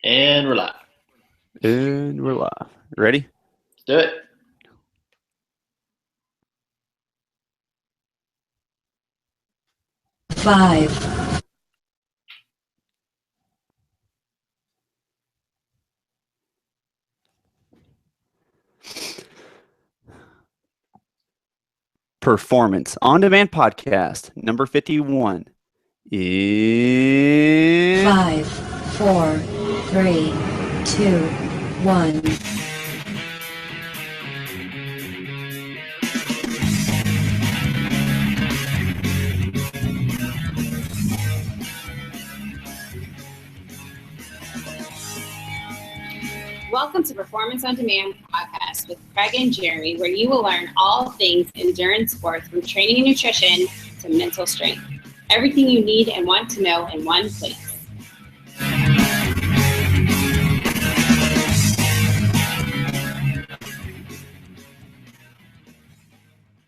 And we're live. And we're live. Ready? Let's do it. Five, Performance on Demand Podcast number 51 in 5, 4, 3, 2, 1. Welcome to Performance on Demand podcast with Craig and Jeremy, where you will learn all things endurance sports from training and nutrition to mental strength. Everything you need and want to know in one place.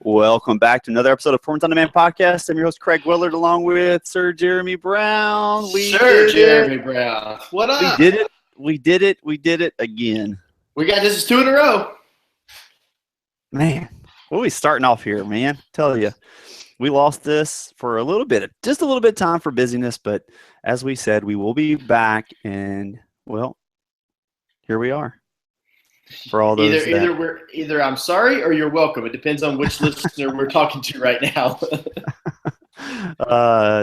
Welcome back to another episode of Performance on Demand Podcast. I'm your host, Craig Willard, along with Sir Jeremy Brown. Jeremy Brown. What up? We did it again. This is 2 in a row. Man, what are we starting off here, man? Tell you, we lost this for just a little bit of time for busyness, but as we said, we will be back, and well, here we are. For all those Either I'm sorry or you're welcome. It depends on which listener we're talking to right now.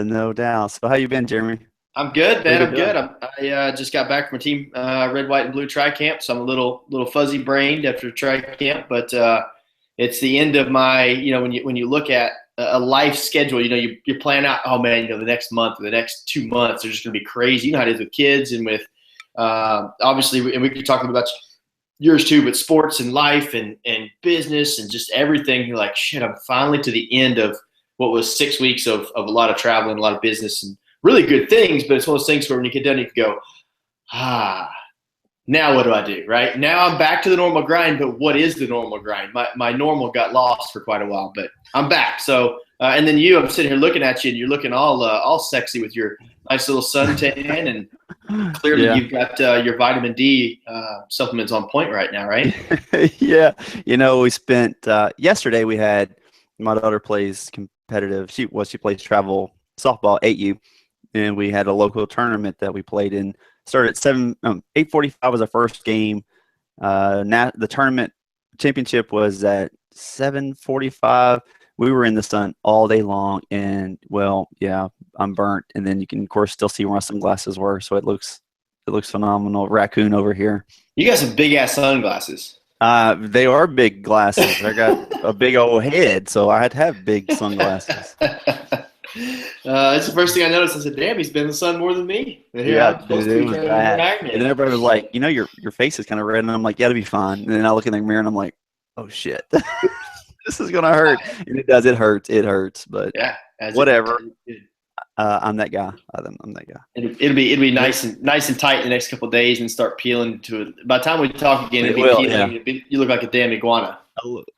No doubt. So how you been, Jeremy? I'm good, man. I'm good. I just got back from a team red, white, and blue tri-camp, so I'm a little fuzzy brained after tri-camp. But it's the end of my, when you look at a life schedule, you plan out. Oh man, the next month or the next 2 months are just going to be crazy. You know how it is with kids and with obviously, and we could talk about yours too, but sports and life and business and just everything. You're like, shit, I'm finally to the end of what was 6 weeks of a lot of traveling, a lot of business and really good things. But it's one of those things where when you get done, you can go, now what do I do? Right now I'm back to the normal grind, but what is the normal grind? My normal got lost for quite a while, but I'm back. So, and then I'm sitting here looking at you and you're looking all sexy with your nice little suntan and clearly you've got your vitamin D supplements on point right now, right? Yeah. We spent yesterday we had my daughter plays competitive. She plays travel softball at AU, and we had a local tournament that we played in. Started at 8:45 was our first game. The tournament championship was at 7:45. We were in the sun all day long, and well, yeah, I'm burnt. And then you can, of course, still see where my sunglasses were, so it looks phenomenal. Raccoon over here. You got some big ass sunglasses. They are big glasses. I got a big old head, so I had to have big sunglasses. It's the first thing I noticed. I said, "Damn, he's been in the sun more than me." Yeah, dude, it was bad. And then everybody was like, your face is kind of red, and I'm like, yeah, it'll be fine. And then I look in the mirror, and I'm like, oh shit, this is gonna hurt. And it does. It hurts. But yeah, whatever. I'm that guy. I'm that guy. It'll be nice and tight the next couple of days, and start peeling to it. By the time we talk again, it'll be peeling. Yeah. You look like a damn iguana.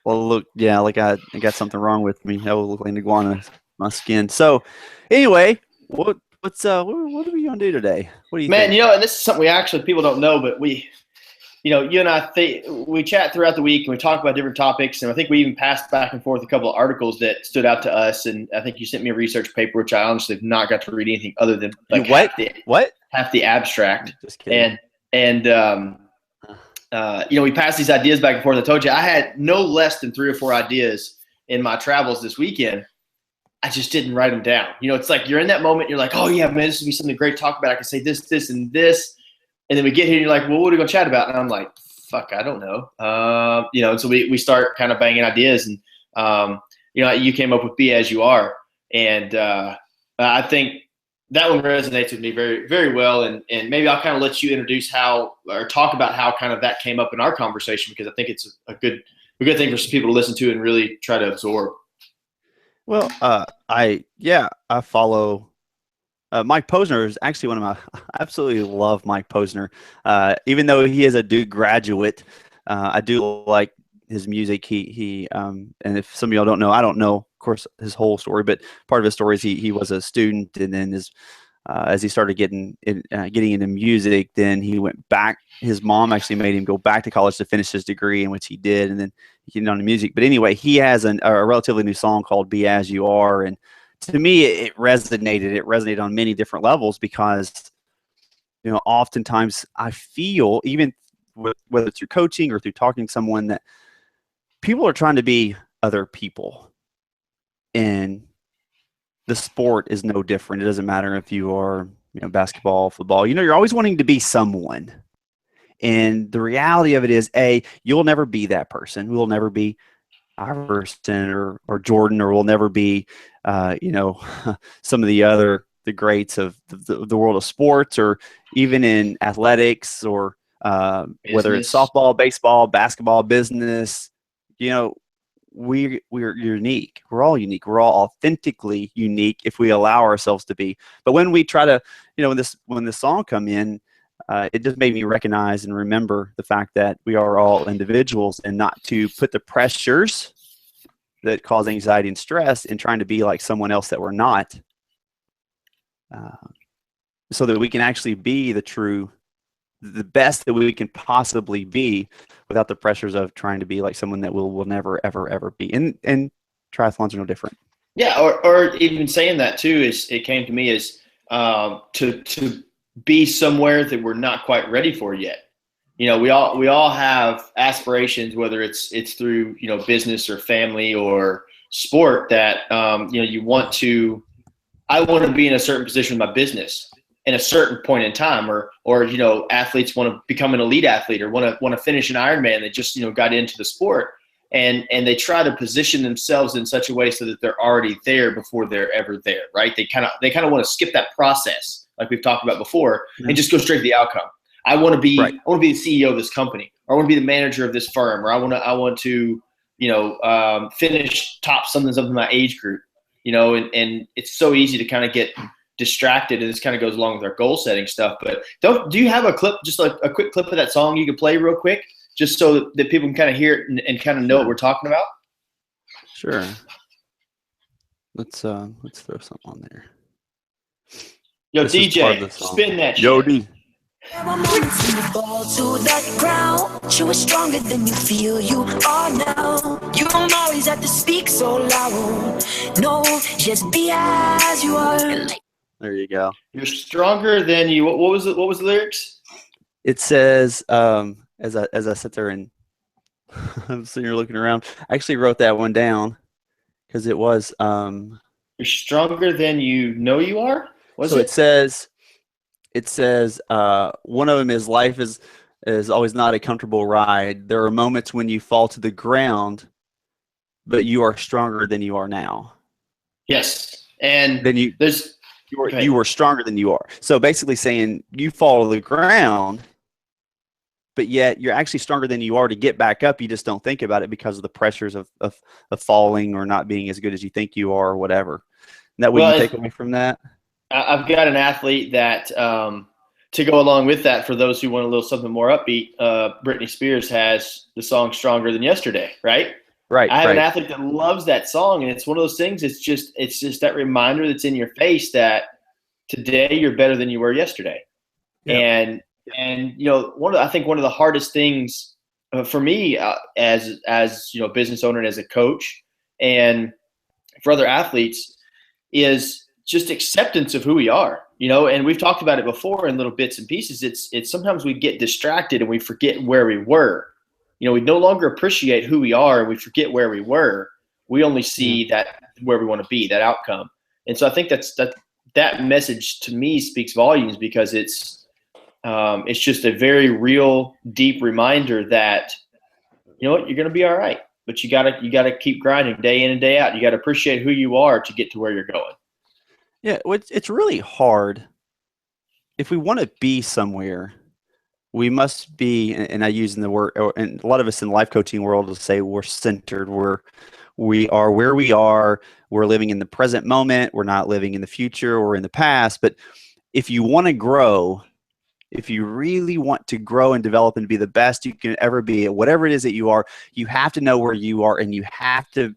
Well, look, yeah, like I got something wrong with me. I will look like an iguana. My skin. So, anyway, what are we gonna do today? What do you think? Man, and this is something people don't know, but we, you and I we chat throughout the week and we talk about different topics, and I think we even passed back and forth a couple of articles that stood out to us. And I think you sent me a research paper, which I honestly have not got to read anything other than like half the abstract. Just kidding. And we passed these ideas back and forth. I told you I had no less than 3 or 4 ideas in my travels this weekend. I just didn't write them down. It's like you're in that moment. You're like, oh, yeah, man, this would be something great to talk about. I can say this, this, and this. And then we get here and you're like, well, what are we going to chat about? And I'm like, fuck, I don't know. And so we start kind of banging ideas. And, you came up with Be As You Are. And I think that one resonates with me very, very well. And maybe I'll kind of let you introduce talk about how kind of that came up in our conversation, because I think it's a good thing for some people to listen to and really try to absorb. Well, I follow Mike Posner is actually one of my. I absolutely love Mike Posner. Even though he is a Duke graduate, I do like his music. He and if some of y'all don't know, I don't know, of course, his whole story, but part of his story is he was a student, and then his as he started getting into music, then he went back. His mom actually made him go back to college to finish his degree, in which he did, and then he got into music. But anyway, he has a relatively new song called "Be As You Are," and to me, it resonated. It resonated on many different levels because, oftentimes I feel, even whether it's through coaching or through talking to someone, that people are trying to be other people, and the sport is no different. It doesn't matter if you are, basketball, football. You're always wanting to be someone. And the reality of it is, you'll never be that person. We'll never be Iverson or Jordan, or we'll never be, some of the greats of the world of sports, or even in athletics, or whether it's softball, baseball, basketball, business. We're unique. We're all unique. We're all authentically unique if we allow ourselves to be. But when we try to, when this song come in, it just made me recognize and remember the fact that we are all individuals, and not to put the pressures that cause anxiety and stress in trying to be like someone else that we're not, so that we can actually be the best that we can possibly be, without the pressures of trying to be like someone that we'll never, ever, ever be. And triathlons are no different. Yeah, or even saying that too it came to me as to be somewhere that we're not quite ready for yet. We all have aspirations, whether it's through business or family or sport, that you want to. I want to be in a certain position with my business in a certain point in time, or athletes want to become an elite athlete, or want to finish an Ironman. They just got into the sport, and they try to position themselves in such a way so that they're already there before they're ever there, right? They kind of want to skip that process, like we've talked about before, and just go straight to the outcome. I want to be the CEO of this company, or I want to be the manager of this firm, or I want to finish top something in my age group, and it's so easy to kind of get distracted, and this kind of goes along with our goal setting stuff. But do you have a clip, just like a quick clip of that song you could play real quick, just so that people can kind of hear it and kind of know what we're talking about? Sure. Let's throw something on there. Yo, this DJ, spin that shit. Yo, D. There were moments when you fall to the ground. You were stronger than you feel you are now. You don't always have to speak so loud. No, just be as you are. There you go. You're stronger than you. What was it? What was the lyrics? It says, as I sit there and I'm sitting here looking around, I actually wrote that one down because it was. You're stronger than you know you are. It says one of them is, life is always not a comfortable ride. There are moments when you fall to the ground, but you are stronger than you are now. Yes, and then you were stronger than you are. So basically saying you fall to the ground, but yet you're actually stronger than you are to get back up. You just don't think about it because of the pressures of falling or not being as good as you think you are, or whatever. And that what you take away from that? I've got an athlete that, to go along with that, for those who want a little something more upbeat, Britney Spears has the song "Stronger Than Yesterday," right? Right. I have an athlete that loves that song, and it's one of those things. It's just that reminder that's in your face that today you're better than you were yesterday. Yep. And I think one of the hardest things for me as business owner and as a coach, and for other athletes, is just acceptance of who we are, and we've talked about it before in little bits and pieces. It's sometimes we get distracted and we forget where we were. We no longer appreciate who we are, and we forget where we were. We only see that where we want to be, that outcome. And so I think that message to me speaks volumes, because it's just a very real, deep reminder that, you're going to be all right, but you gotta keep grinding day in and day out. You got to appreciate who you are to get to where you're going. Yeah, it's really hard. If we want to be somewhere, we must be, and I use in the word, and a lot of us in the life coaching world will say we're centered. We are where we are. We're living in the present moment. We're not living in the future or in the past. But if you want to grow, if you really want to grow and develop and be the best you can ever be at whatever it is that you are, you have to know where you are, and you have to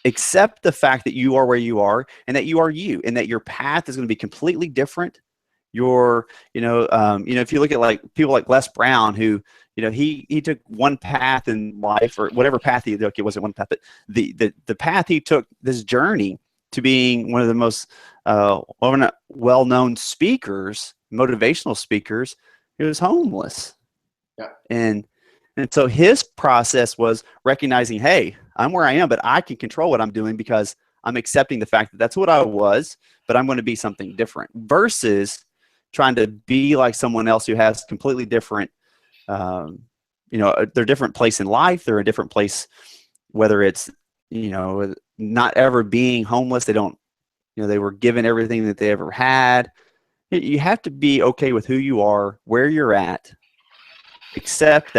accept the fact that you are where you are and that you are you and that your path is going to be completely different. If you look at like people like Les Brown, who, he took one path in life, or whatever path he took, it wasn't one path, but the path he took, this journey to being one of the most well-known speakers, motivational speakers, he was homeless. Yeah. And so his process was recognizing, hey, I'm where I am, but I can control what I'm doing because I'm accepting the fact that that's what I was, but I'm going to be something different, versus trying to be like someone else who has completely different, they're different place in life. They're a different place, whether it's, not ever being homeless. They don't, they were given everything that they ever had. You have to be okay with who you are, where you're at, accept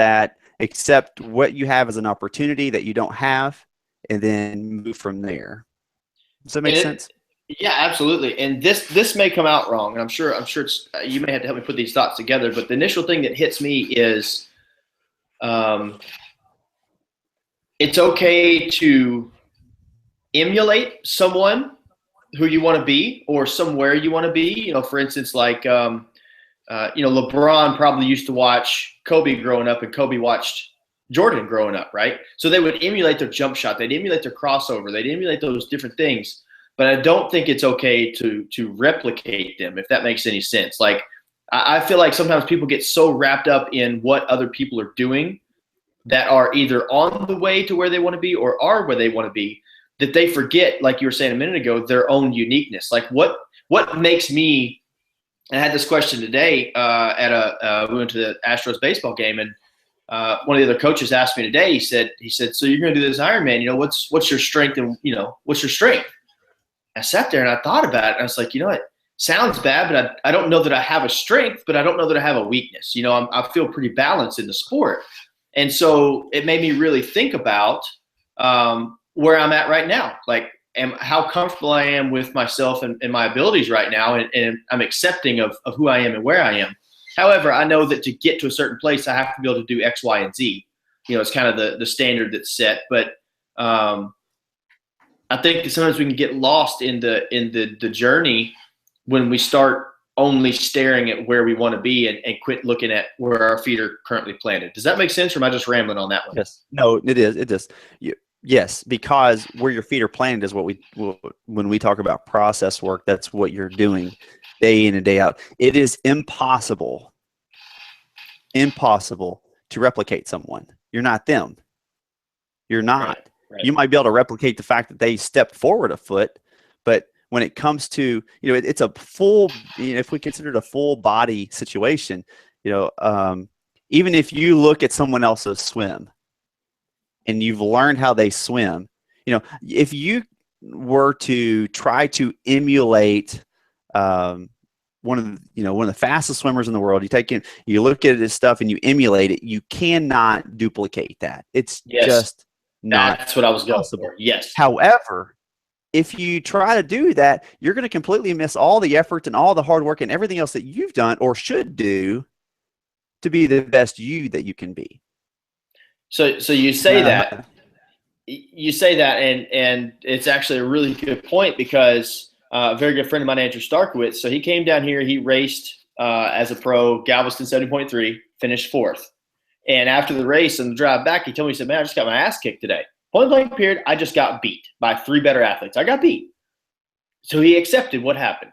what you have as an opportunity that you don't have, and then move from there. Does that make sense? Yeah, absolutely. And this may come out wrong, and I'm sure it's, you may have to help me put these thoughts together. But the initial thing that hits me is, it's okay to emulate someone who you want to be or somewhere you want to be. For instance, like LeBron probably used to watch Kobe growing up, and Kobe watched Jordan growing up, right? So they would emulate their jump shot, they'd emulate their crossover, they'd emulate those different things. But I don't think it's okay to replicate them, if that makes any sense. Like, I feel like sometimes people get so wrapped up in what other people are doing that are either on the way to where they want to be or are where they want to be, that they forget, like you were saying a minute ago, their own uniqueness. Like, what makes me – I had this question today we went to the Astros baseball game, and one of the other coaches asked me today, he said, so you're going to do this Ironman, what's your strength, and what's your strength? I sat there and I thought about it, and I was like, it sounds bad, but I don't know that I have a strength, but I don't know that I have a weakness. I feel pretty balanced in the sport. And so it made me really think about where I'm at right now, like how comfortable I am with myself and my abilities right now, and I'm accepting of who I am and where I am. However, I know that to get to a certain place, I have to be able to do X, Y, and Z. It's kind of the standard that's set. But I think that sometimes we can get lost in the journey when we start only staring at where we want to be and quit looking at where our feet are currently planted. Does that make sense, or am I just rambling on that one? Yes. No, it is. It does. Yes, because where your feet are planted is when we talk about process work, that's what you're doing day in and day out. It is impossible to replicate someone. You're not them. You're not. Right. You might be able to replicate the fact that they stepped forward a foot, but when it comes to, it's a full, if we consider it a full body situation, even if you look at someone else's swim and you've learned how they swim, if you were to try to emulate one of the fastest swimmers in the world, you look at this stuff and you emulate it, you cannot duplicate that. It's just not. That's what I was going for. Yes. However, if you try to do that, you're going to completely miss all the effort and all the hard work and everything else that you've done or should do to be the best you that you can be. So you say that, and it's actually a really good point, because a very good friend of mine, Andrew Starkowitz, so he came down here, he raced as a pro, Galveston 70.3, finished 4th. And after the race and the drive back, he told me, he said, man, I just got my ass kicked today. Point blank period, I just got beat by 3 better athletes. I got beat. So he accepted what happened.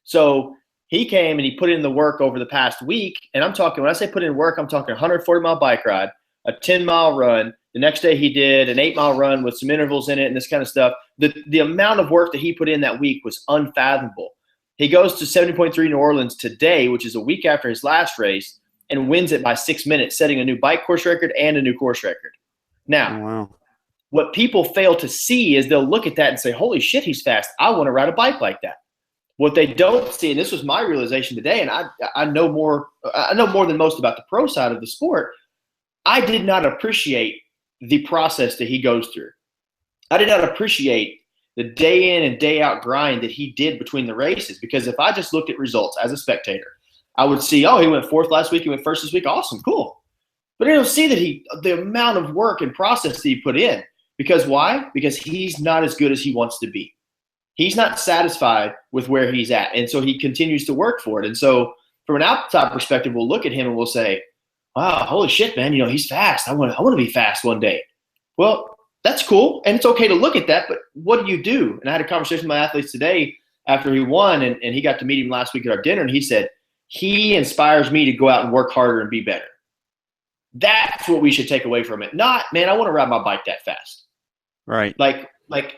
So he came and he put in the work over the past week. And I'm talking, when I say put in work, I'm talking 140-mile bike ride, a 10-mile run. The next day he did an 8-mile run with some intervals in it and this kind of stuff. The amount of work that he put in that week was unfathomable. He goes to 70.3 New Orleans today, which is a week after his last race, and wins it by 6 minutes, setting a new bike course record and a new course record. Now, wow. What people fail to see is they'll look at that and say, holy shit, he's fast. I want to ride a bike like that. What they don't see, and this was my realization today, and I know more than most about the pro side of the sport, I did not appreciate the process that he goes through. I did not appreciate the day in and day out grind that he did between the races, because if I just looked at results as a spectator, I would see, oh, he went 4th last week, he went 1st this week, awesome, cool. But I don't see that the amount of work and process that he put in. Because why? Because he's not as good as he wants to be. He's not satisfied with where he's at. And so he continues to work for it. And so from an outside perspective, we'll look at him and we'll say, wow, holy shit, man, he's fast. I want to be fast one day. Well, that's cool. And it's okay to look at that, but what do you do? And I had a conversation with my athletes today after he won, and he got to meet him last week at our dinner, and he said, he inspires me to go out and work harder and be better. That's what we should take away from it. Not, man, I want to ride my bike that fast. Right. Like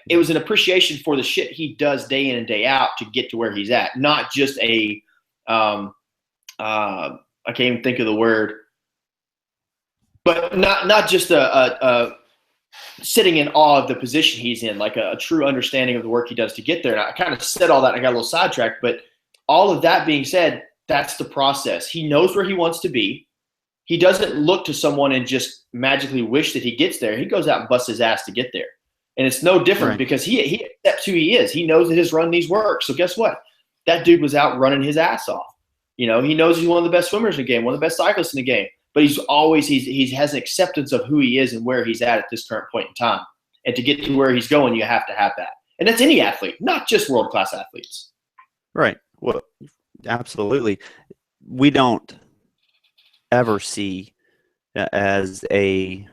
it was an appreciation for the shit he does day in and day out to get to where he's at. Not just I can't even think of the word, but not just a sitting in awe of the position he's in, like a true understanding of the work he does to get there. And I kind of said all that and I got a little sidetracked, but all of that being said, that's the process. He knows where he wants to be. He doesn't look to someone and just magically wish that he gets there. He goes out and busts his ass to get there. And it's no different because he accepts who he is. He knows that his run needs work. So guess what? That dude was out running his ass off. He knows he's one of the best swimmers in the game, one of the best cyclists in the game. But he has an acceptance of who he is and where he's at this current point in time. And to get to where he's going, you have to have that. And that's any athlete, not just world-class athletes. Right. Well, absolutely. We don't ever see as a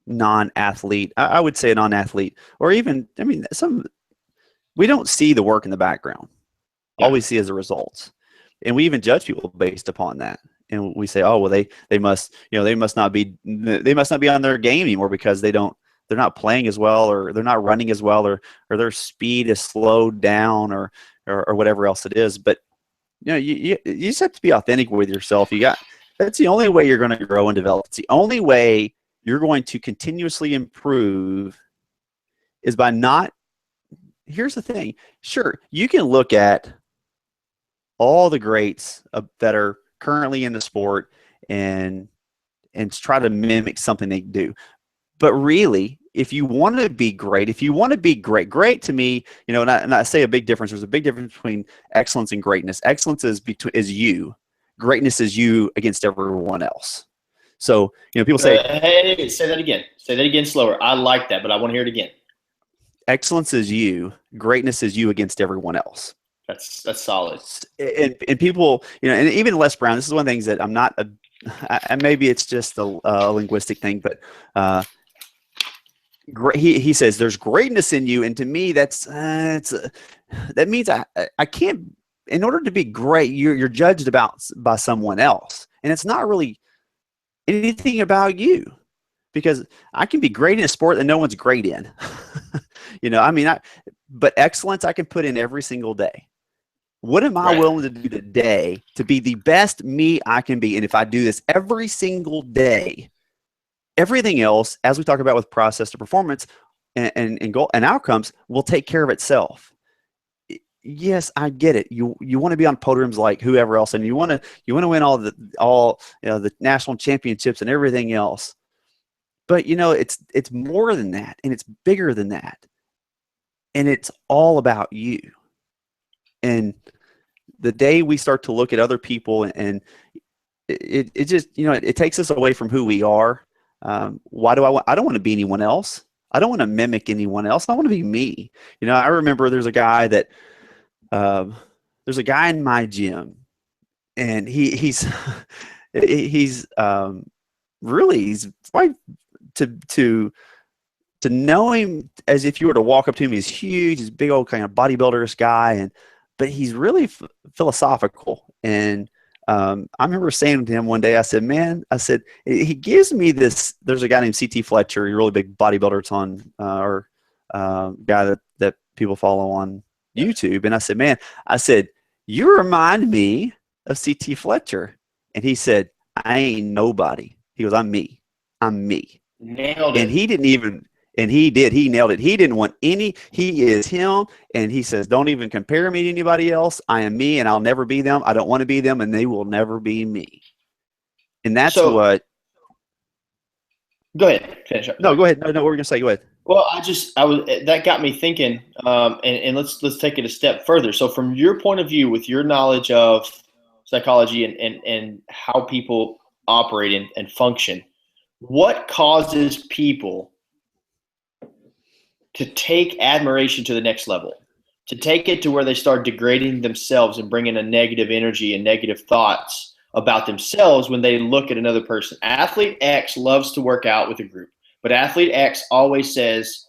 non-athlete, I would say a non-athlete, or even, we don't see the work in the background. Yeah. All we see is the results. And we even judge people based upon that. And we say, oh, well, they must not be on their game anymore because they're not playing as well, or they're not running as well, or their speed is slowed down, or whatever else it is. But you just have to be authentic with yourself. That's the only way you're going to grow and develop. It's the only way you're going to continuously improve is by not. Here's the thing. Sure, you can look at all the greats that are currently in the sport and try to mimic something they do. But really, if you want to be great, great to me, and I say a big difference. There's a big difference between excellence and greatness. Excellence is you. Greatness is you against everyone else. So, people say, hey, say that again. Say that again slower. I like that, but I want to hear it again. Excellence is you. Greatness is you against everyone else. That's solid. And people, and even Les Brown, this is one of the things that I'm not, maybe it's just a linguistic thing, but he says there's greatness in you. And to me, that means I can't, in order to be great, you're judged by someone else. And it's not really anything about you, because I can be great in a sport that no one's great in. But excellence I can put in every single day. What am I willing to do today to be the best me I can be? And if I do this every single day, everything else, as we talk about with process to performance and goal and outcomes, will take care of itself. Yes, I get it. You want to be on podiums like whoever else, and you want to win all the national championships and everything else. But it's more than that, and it's bigger than that, and it's all about you. And the day we start to look at other people and it just, it takes us away from who we are. Why do I don't want to be anyone else. I don't want to mimic anyone else. I want to be me. I remember there's a guy in my gym, and he's quite to know him as if you were to walk up to him. He's huge. He's a big old kind of bodybuilder guy, but he's really philosophical. And I remember saying to him one day, I said, he gives me this. There's a guy named CT Fletcher, a really big bodybuilder. It's on guy that people follow on YouTube. And I said, you remind me of CT Fletcher. And he said, I ain't nobody. He goes, I'm me. Nailed it. And he didn't even. And he did. He nailed it. He didn't want he is him. And he says, don't even compare me to anybody else. I am me, and I'll never be them. I don't want to be them, and they will never be me. And that's what. Go ahead. Finish up. No, go ahead. No, what were we going to say? Go ahead. Well, that got me thinking, and let's take it a step further. So from your point of view, with your knowledge of psychology and how people operate and function, what causes people to take admiration to the next level, to take it to where they start degrading themselves and bringing a negative energy and negative thoughts about themselves when they look at another person. Athlete X loves to work out with a group, but athlete X always says,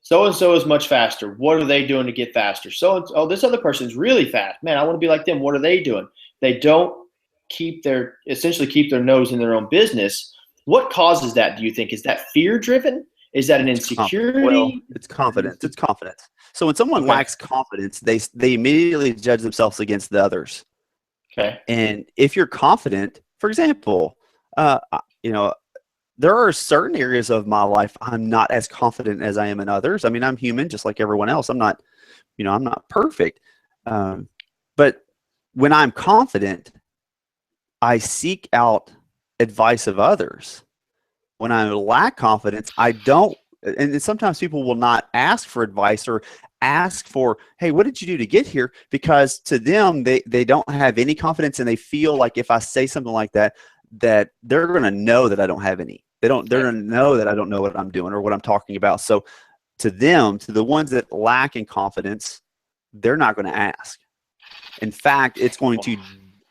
so-and-so is much faster. What are they doing to get faster? Oh, this other person's really fast. Man, I want to be like them. What are they doing? They don't essentially keep their nose in their own business. What causes that, do you think? Is that fear-driven? Is that an insecurity? Well, it's confidence. It's confidence. So when someone lacks confidence, they immediately judge themselves against the others. Okay. And if you're confident, for example, there are certain areas of my life I'm not as confident as I am in others. I mean, I'm human just like everyone else. I'm not perfect. But when I'm confident, I seek out advice of others. When I lack confidence, I don't. And sometimes people will not ask for advice or ask for, hey, what did you do to get here? Because to them, they don't have any confidence, and they feel like if I say something like that, that they're going to know that I don't have any. They're going to know that I don't know what I'm doing or what I'm talking about. So to them, to the ones that lack in confidence, they're not going to ask. In fact, it's going to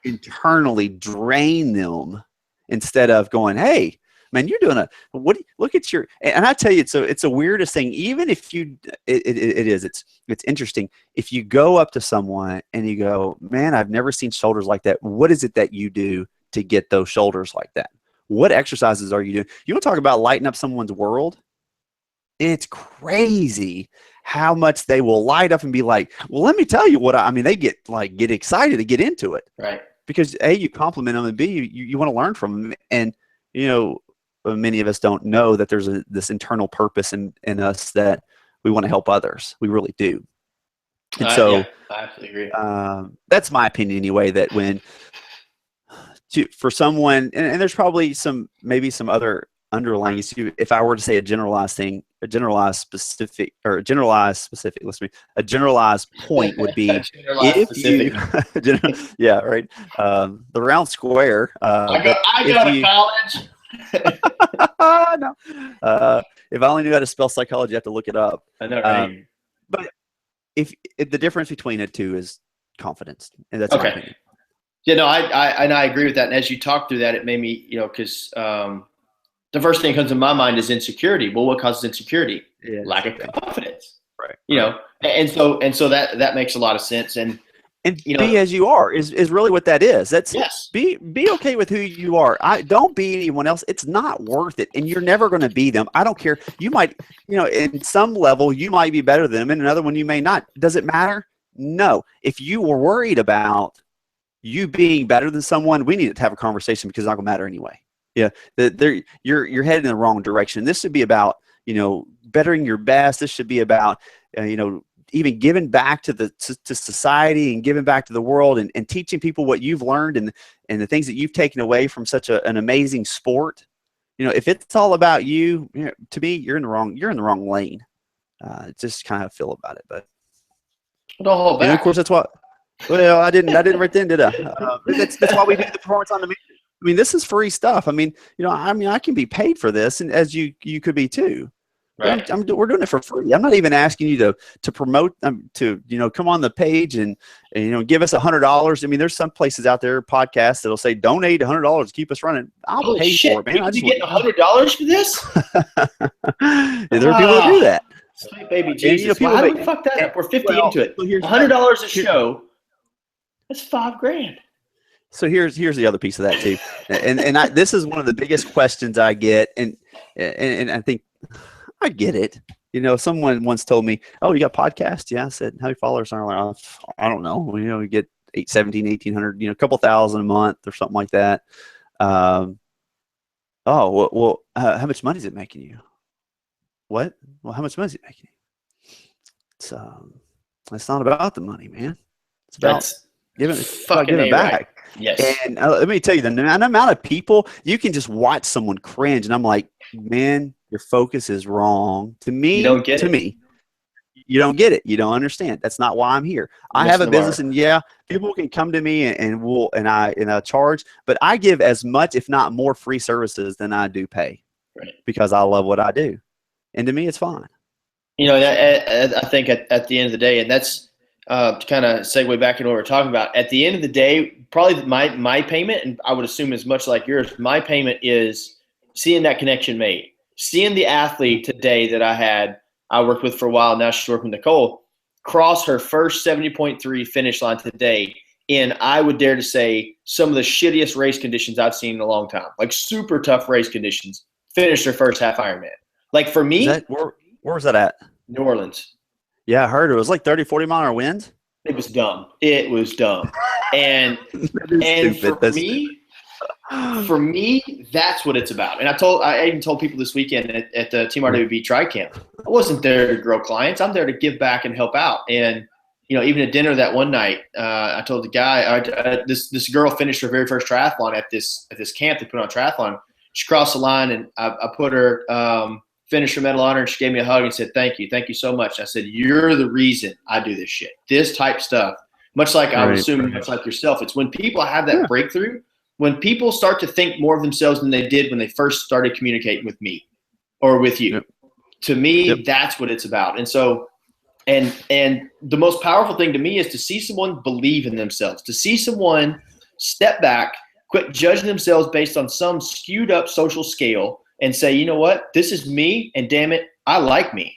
internally drain them instead of going, hey, man, you're doing look at your, and I tell you, it's the weirdest thing. Even if it's interesting. If you go up to someone and you go, man, I've never seen shoulders like that. What is it that you do to get those shoulders like that? What exercises are you doing? You want to talk about lighting up someone's world? It's crazy how much they will light up and be like, well, let me tell you what they get excited to get into it. Right. Because A, you compliment them, and B, you want to learn from them. And, many of us don't know that there's this internal purpose in us that we want to help others. We really do. And I absolutely agree. That's my opinion anyway, that for someone, and there's probably maybe some other underlying issue. If I were to say a generalized specific point would be yeah, right. The round square. I go to college. No. If I only knew how to spell psychology, I have to look it up. I know, right? But if the difference between the two is confidence, and that's my opinion. Yeah, no, I agree with that. And as you talk through that, it made me, because the first thing that comes to my mind is insecurity. Well, what causes insecurity? Yeah, lack of confidence. Right. And so that makes a lot of sense. And be as you are is really what that is. That's be okay with who you are. Don't be anyone else. It's not worth it, and you're never going to be them. I don't care. You might, in some level, you might be better than them, and another one you may not. Does it matter? No. If you were worried about you being better than someone, we need to have a conversation, because it's not going to matter anyway. Yeah, you're headed in the wrong direction. This should be about bettering your best. This should be about even giving back to society and giving back to the world, and teaching people what you've learned and the things that you've taken away from such an amazing sport. If it's all about you, to me, you're in the wrong lane. Just kind of feel about it, but don't hold back. And of course, that's what. Well, I didn't right then, did I? That's why we do the performance on demand. I mean, this is free stuff. I mean, I can be paid for this, and as you could be too. Right. We're doing it for free. I'm not even asking you to promote to come on the page and give us $100. I mean, there's some places out there, podcasts, that'll say donate $100 to keep us running. I'll pay for it, man. You get $100 for this? There are people that do that. Sweet baby Jesus. How do we fuck that up? We're 50 into it. $100 a show. That's $5,000. So here's the other piece of that too, and this is one of the biggest questions I get, and I think I get it. Someone once told me, "Oh, you got podcasts?" Yeah, I said, "How many followers are there?" I don't know. We get 1,800, a couple thousand a month or something like that. How much money is it making you? What? Well, how much money is it making you? It's not about the money, man. It's about giving back. Right. Yes. And let me tell you, the amount of people, you can just watch someone cringe, and I'm like, man, your focus is wrong. To me, you don't get it. You don't understand. That's not why I'm here. I have a business, and people can come to me and I charge, but I give as much, if not more, free services than I do pay, right? Because I love what I do, and to me, it's fine. I think at the end of the day, and that's to kind of segue back into what we're talking about. At the end of the day, probably my payment, and I would assume as much like yours, my payment is seeing that connection made, seeing the athlete today that I worked with for a while. Now she's working with Nicole, cross her first 70.3 finish line today. And I would dare to say some of the shittiest race conditions I've seen in a long time, like super tough race conditions, finished their first half Ironman. Like for me, Where was that at? New Orleans. Yeah, I heard it was like 30, 40 mile an hour winds. It was dumb. It was dumb. And for me, that's what it's about. And I even told people this weekend at the Team RWB Tri Camp, I wasn't there to grow clients. I'm there to give back and help out. And even at dinner that one night, I told the guy, this girl finished her very first triathlon at this camp they put on triathlon. She crossed the line, and I put her finisher medal on her, and she gave me a hug and said, thank you so much. And I said, you're the reason I do this shit, this type stuff. Much like I would assume, much like yourself. It's when people have that breakthrough, when people start to think more of themselves than they did when they first started communicating with me or with you. Yep. To me, that's what it's about. And so, and the most powerful thing to me is to see someone believe in themselves, to see someone step back, quit judging themselves based on some skewed up social scale, and say, you know what, this is me, and damn it, I like me.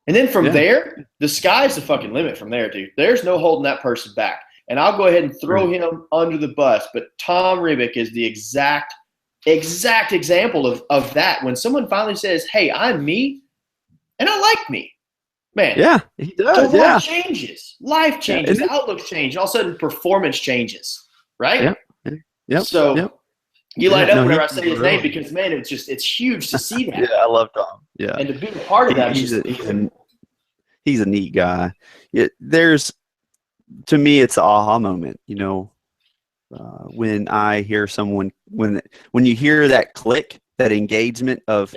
And then from there, the sky's the fucking limit from there, dude. There's no holding that person back. And I'll go ahead and throw him under the bus. But Tom Rivik is the exact example of that. When someone finally says, hey, I'm me, and I like me. Man. Yeah, he does. So life changes. Life changes. Outlooks change. All of a sudden, performance changes. Right? Yep. So you light up whenever I say his name because, man, it's huge to see that. Yeah, I love Tom. Yeah. And to be a part of that. He's a neat guy. To me, it's an aha moment, when I hear someone, when you hear that click, that engagement of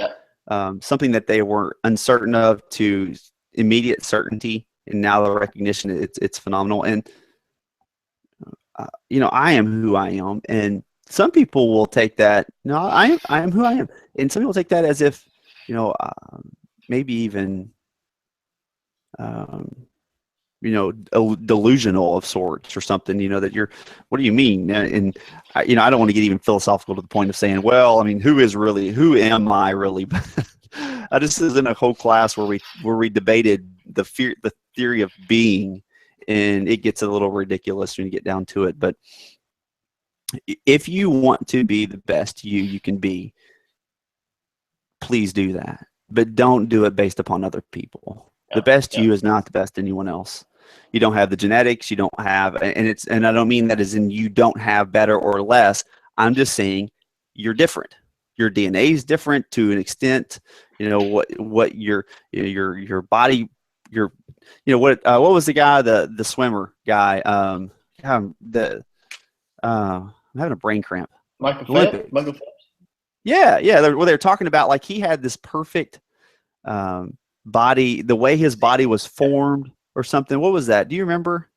something that they were uncertain of to immediate certainty, and now the recognition, it's phenomenal. And, I am who I am. And some people will take that, no, I am who I am. And some people take that as if, maybe even, delusional of sorts or something, that you're, what do you mean? And I don't want to get even philosophical to the point of saying, well, I mean, who am I really? I just was in a whole class where we debated the theory of being, and it gets a little ridiculous when you get down to it. But if you want to be the best you can be, please do that. But don't do it based upon other people. The best you is not the best anyone else. You don't have the genetics. You don't have, and I don't mean that as in you don't have better or less. I'm just saying you're different. Your DNA is different to an extent. What your body, what was the guy, the swimmer guy? I'm having a brain cramp. Michael Phelps. Yeah. They're talking about, like, he had this perfect body, the way his body was formed or something. What was that? Do you remember?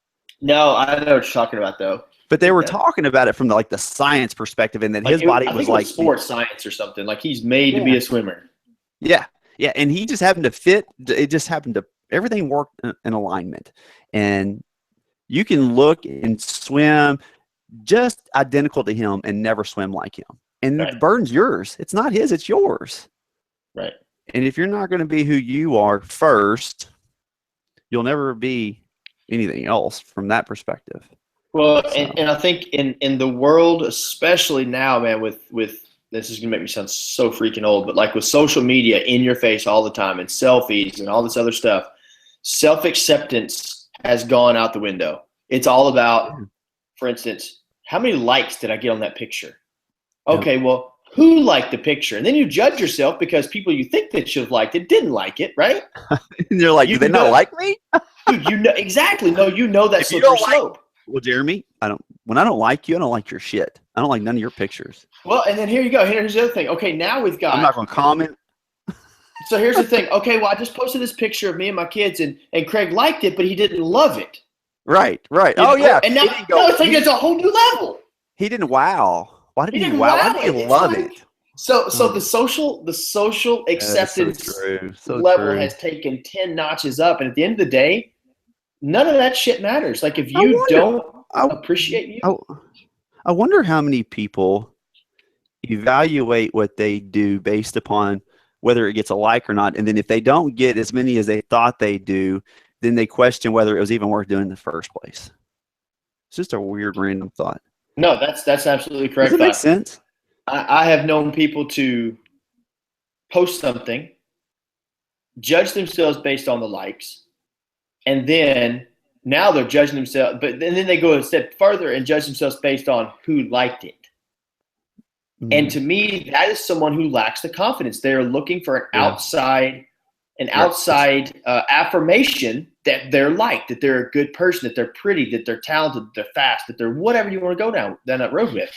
No, I know what you're talking about, though. But they were talking about it from the science perspective, and that his body was like sports science or something. Like, he's made to be a swimmer. Yeah. And he just happened to fit. It just happened to, everything worked in alignment. And you can look and swim just identical to him and never swim like him. And the burden's yours. It's not his, it's yours. Right. And if you're not going to be who you are first, you'll never be anything else from that perspective. Well, and I think in the world, especially now, man, with this is going to make me sound so freaking old, but like with social media in your face all the time and selfies and all this other stuff, self-acceptance has gone out the window. It's all about, for instance, how many likes did I get on that picture? Okay, well, who liked the picture? And then you judge yourself because people you think that should have liked it didn't like it, right? And you're like, do they not like me? Dude, exactly. No, that slippery slope. Well, Jeremy, when I don't like you, I don't like your shit. I don't like none of your pictures. Well, and then here you go. Here's the other thing. Okay, now we've got. I'm not going to comment. So here's the thing. Okay, well, I just posted this picture of me and my kids, and Craig liked it, but he didn't love it. Right. Yeah. And now it's like it's a whole new level. He didn't wow. Why did he wow? Why did he love it? So the social acceptance So level true. has taken 10 notches up, and at the end of the day, none of that shit matters. Like if I you wonder- don't I- appreciate you, I wonder how many people evaluate what they do based upon whether it gets a like or not. And then if they don't get as many as they thought they do, then they question whether it was even worth doing in the first place. It's just a weird random thought. no, that's absolutely correct. Does it make sense? I have known people to post something, judge themselves based on the likes, and then now they're judging themselves, but then they go a step further and judge themselves based on who liked it. And to me, that is someone who lacks the confidence. They're looking for an outside affirmation that they're liked, that they're a good person, that they're pretty, that they're talented, that they're fast, that they're whatever you want to go down that road with.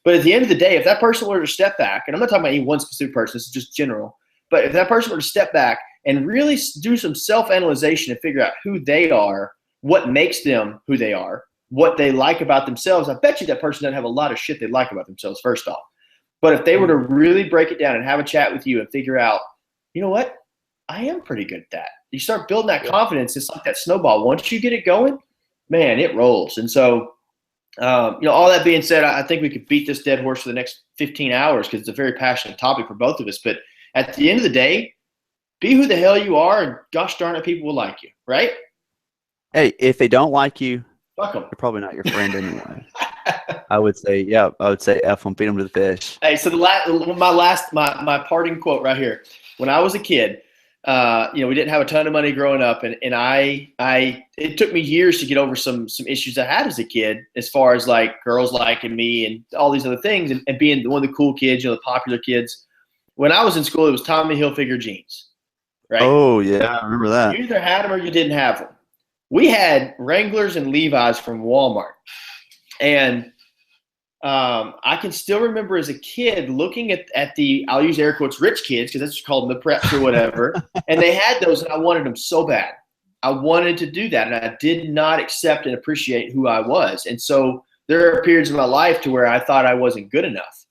But at the end of the day, if that person were to step back, and I'm not talking about any one specific person, this is just general, but if that person were to step back and really do some self-analyzation and figure out who they are, what makes them who they are, what they like about themselves, I bet you that person doesn't have a lot of shit they like about themselves, first off. But if they were to really break it down and have a chat with you and figure out, you know what, I am pretty good at that. You start building that confidence. It's like that snowball. Once you get it going, man, it rolls. And so, all that being said, I think we could beat this dead horse for the next 15 hours because it's a very passionate topic for both of us. But at the end of the day, be who the hell you are, and gosh darn it, people will like you, right? Hey, if they don't like you, fuck them. They're probably not your friend anyway. I would say F them, feed them to the fish. Hey, so my parting quote right here. When I was a kid, we didn't have a ton of money growing up, and it took me years to get over some issues I had as a kid, as far as like girls liking me and all these other things, and being one of the cool kids, the popular kids. When I was in school, it was Tommy Hilfiger jeans, right? Oh yeah, I remember that. You either had them or you didn't have them. We had Wranglers and Levi's from Walmart, and I can still remember as a kid looking at the, I'll use air quotes, rich kids, because that's what you call them, the preps or whatever, and they had those, and I wanted them so bad. I wanted to do that, and I did not accept and appreciate who I was. And so there are periods in my life to where I thought I wasn't good enough.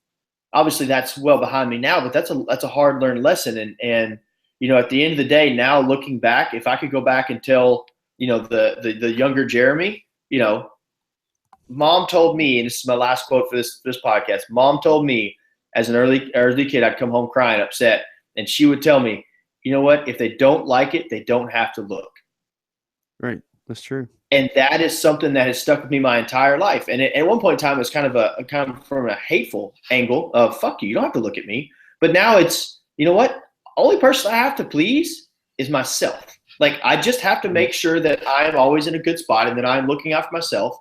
Obviously, that's well behind me now, but that's a hard-learned lesson. And at the end of the day, now looking back, if I could go back and tell the younger Jeremy, Mom told me, and this is my last quote for this podcast. Mom told me as an early kid, I'd come home crying, upset, and she would tell me, you know what? If they don't like it, they don't have to look. Right, that's true. And that is something that has stuck with me my entire life. And at one point in time, it was kind of from a hateful angle of fuck you don't have to look at me. But now it's, you know what? Only person I have to please is myself. Like I just have to make sure that I am always in a good spot and that I'm looking out for myself.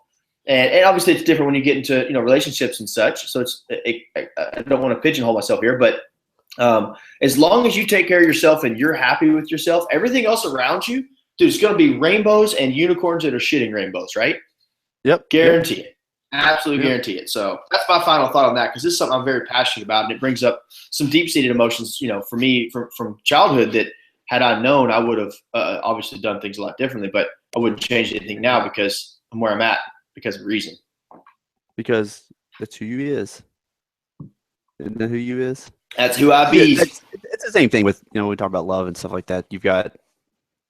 And obviously it's different when you get into relationships and such. So I don't want to pigeonhole myself here, but as long as you take care of yourself and you're happy with yourself, everything else around you, dude, it's going to be rainbows and unicorns that are shitting rainbows, right? Yep. Guarantee it. Absolutely guarantee it. So that's my final thought on that, because this is something I'm very passionate about, and it brings up some deep-seated emotions, for me from childhood that had I known, I would have obviously done things a lot differently, but I wouldn't change anything now because I'm where I'm at because of a reason. Because that's who you is. Isn't that who you is? That's who I be. It's the same thing with, we talk about love and stuff like that. You got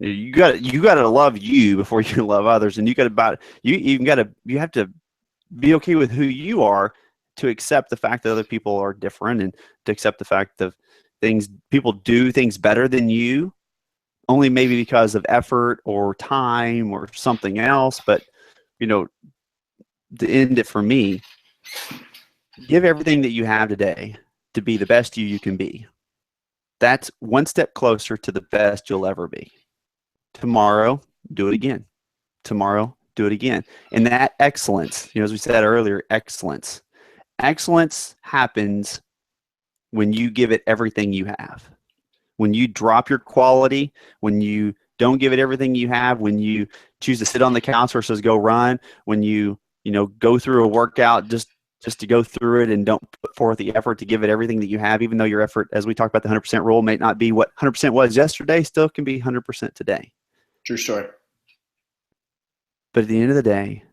to love you before you love others, and you have to be okay with who you are, to accept the fact that other people are different, and to accept the fact that people do things better than you, only maybe because of effort or time or something else. But to end it for me, give everything that you have today to be the best you can be. That's one step closer to the best you'll ever be. Tomorrow, do it again. Tomorrow, do it again. And that excellence, as we said earlier, excellence happens when you give it everything you have. When you drop your quality, when you don't give it everything you have, when you choose to sit on the couch versus go run, when you go through a workout just to go through it and don't put forth the effort to give it everything that you have, even though your effort, as we talked about the 100% rule, may not be what 100% was yesterday, still can be 100% today. True story. But at the end of the day,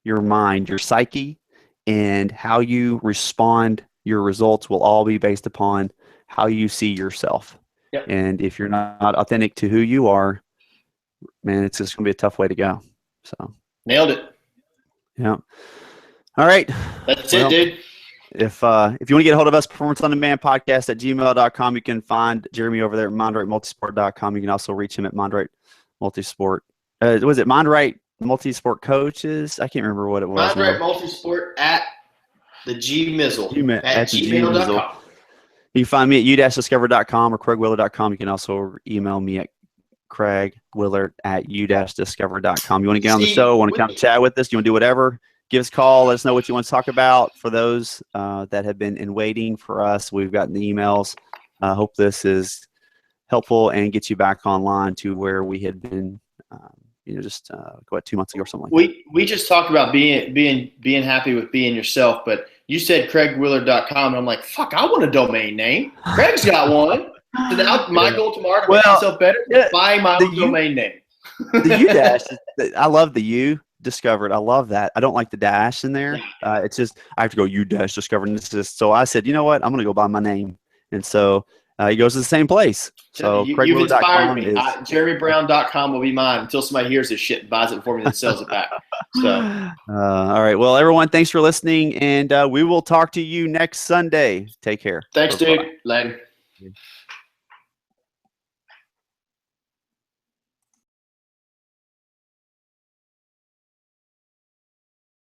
your mind, your psyche, and how you respond your results will all be based upon how you see yourself. Yep. And if you're not authentic to who you are, man, it's just going to be a tough way to go. So Nailed it. yeah. All right. That's it, dude. If you want to get a hold of us, Performance on Demand Podcast at gmail.com. You can find Jeremy over there at MindRightMultisport.com. You can also reach him at MindRight Multisport. Was it MindRight Multisport Coaches? I can't remember what it was. MindRight Multisport at the Gmizzle at gmail.com. You can find me at u-discover.com or craigwiller.com. You can also email me at craigwiller@u-discover.com. You want to get on the show, want to come chat with us, you want to do whatever, give us a call, let us know what you want to talk about. For those that have been in waiting for us, we've gotten the emails. I hope this is helpful and gets you back online to where we had been, just 2 months ago or something like that. We just talked about being happy with being yourself, but you said craigwiller.com, and I'm like, fuck, I want a domain name. Craig's got one. So now my goal tomorrow to make myself better is buy my own domain name. The U-dash, I love the U discovered. I love that. I don't like the dash in there. It's just, I have to go U-dash discovered. And it's just, so I said, you know what? I'm going to go buy my name. And so he goes to the same place. So you've inspired me. JeremyBrown.com will be mine until somebody hears this shit and buys it for me and sells it back. So, all right. Well, everyone, thanks for listening. And we will talk to you next Sunday. Take care. Thanks, dude. Later.